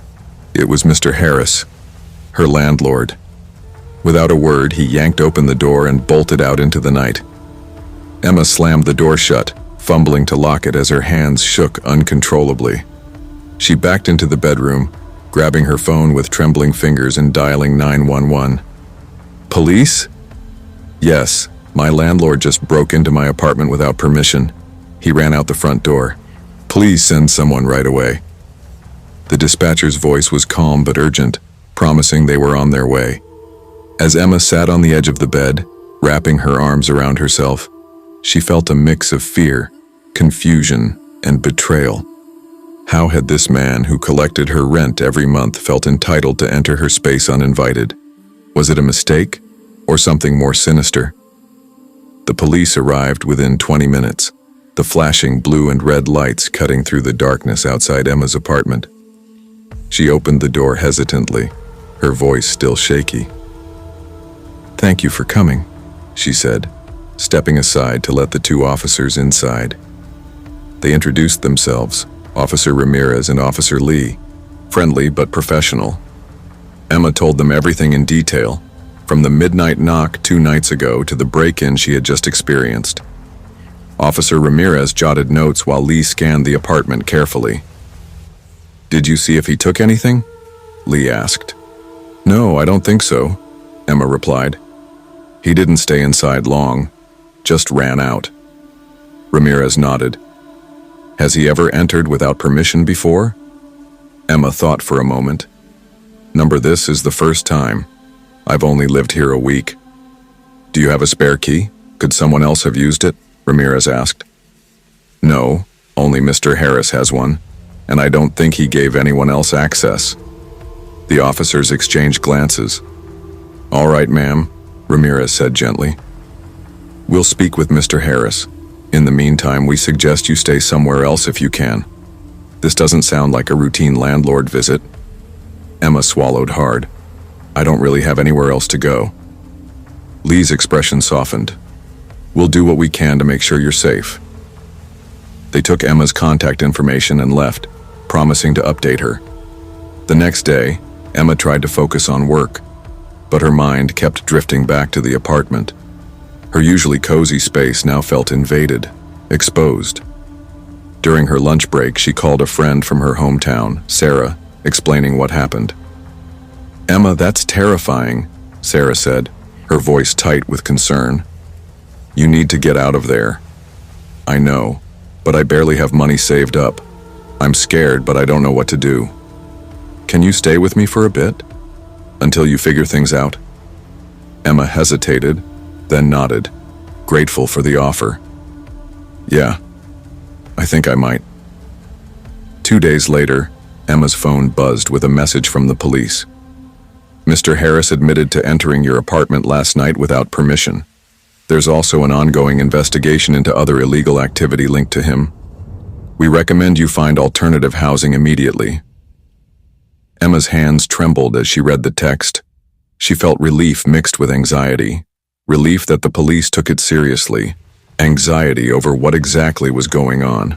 it was Mr. Harris, her landlord. Without a word, he yanked open the door and bolted out into the night. Emma slammed the door shut, fumbling to lock it as her hands shook uncontrollably. She backed into the bedroom, grabbing her phone with trembling fingers and dialing 911. "Police?" "Yes, my landlord just broke into my apartment without permission. He ran out the front door. Please send someone right away." The dispatcher's voice was calm but urgent, promising they were on their way. As Emma sat on the edge of the bed, wrapping her arms around herself, she felt a mix of fear, confusion, and betrayal. How had this man who collected her rent every month felt entitled to enter her space uninvited? Was it a mistake, or something more sinister? The police arrived within 20 minutes, the flashing blue and red lights cutting through the darkness outside Emma's apartment. She opened the door hesitantly, her voice still shaky. "Thank you for coming," she said, stepping aside to let the two officers inside. They introduced themselves, Officer Ramirez and Officer Lee, friendly but professional. Emma told them everything in detail, from the midnight knock 2 nights ago to the break-in she had just experienced. Officer Ramirez jotted notes while Lee scanned the apartment carefully. "Did you see if he took anything?" Lee asked. "No, I don't think so," Emma replied. "He didn't stay inside long, just ran out." Ramirez nodded. "Has he ever entered without permission before?" Emma thought for a moment. This is the first time. I've only lived here a week." "Do you have a spare key? Could someone else have used it?" Ramirez asked. "No, only Mr. Harris has one, and I don't think he gave anyone else access." The officers exchanged glances. "All right, ma'am," Ramirez said gently. "We'll speak with Mr. Harris. In the meantime, we suggest you stay somewhere else if you can. This doesn't sound like a routine landlord visit." Emma swallowed hard. "I don't really have anywhere else to go." Lee's expression softened. "We'll do what we can to make sure you're safe." They took Emma's contact information and left, promising to update her. The next day, Emma tried to focus on work, but her mind kept drifting back to the apartment. Her usually cozy space now felt invaded, exposed. During her lunch break, she called a friend from her hometown, Sarah, explaining what happened. "Emma, that's terrifying," Sarah said, her voice tight with concern. "You need to get out of there." "I know, but I barely have money saved up. I'm scared, but I don't know what to do." "Can you stay with me for a bit? Until you figure things out?" Emma hesitated, then nodded, grateful for the offer. "Yeah, I think I might." 2 days later, Emma's phone buzzed with a message from the police. Mr. Harris admitted to entering your apartment last night without permission. There's also an ongoing investigation into other illegal activity linked to him. We recommend you find alternative housing immediately. Emma's hands trembled as she read the text. She felt relief mixed with anxiety. Relief that the police took it seriously. Anxiety over what exactly was going on.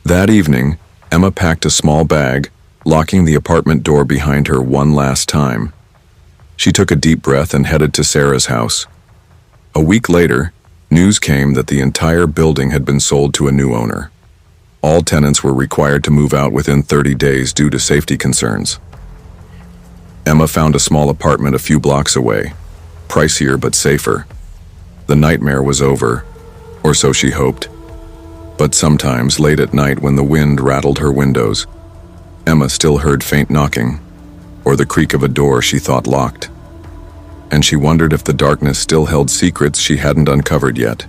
That evening, Emma packed a small bag, locking the apartment door behind her one last time. She took a deep breath and headed to Sarah's house. A week later, news came that the entire building had been sold to a new owner. All tenants were required to move out within 30 days due to safety concerns. Emma found a small apartment a few blocks away, pricier but safer. The nightmare was over, or so she hoped. But sometimes, late at night when the wind rattled her windows, Emma still heard faint knocking, or the creak of a door she thought locked. And she wondered if the darkness still held secrets she hadn't uncovered yet.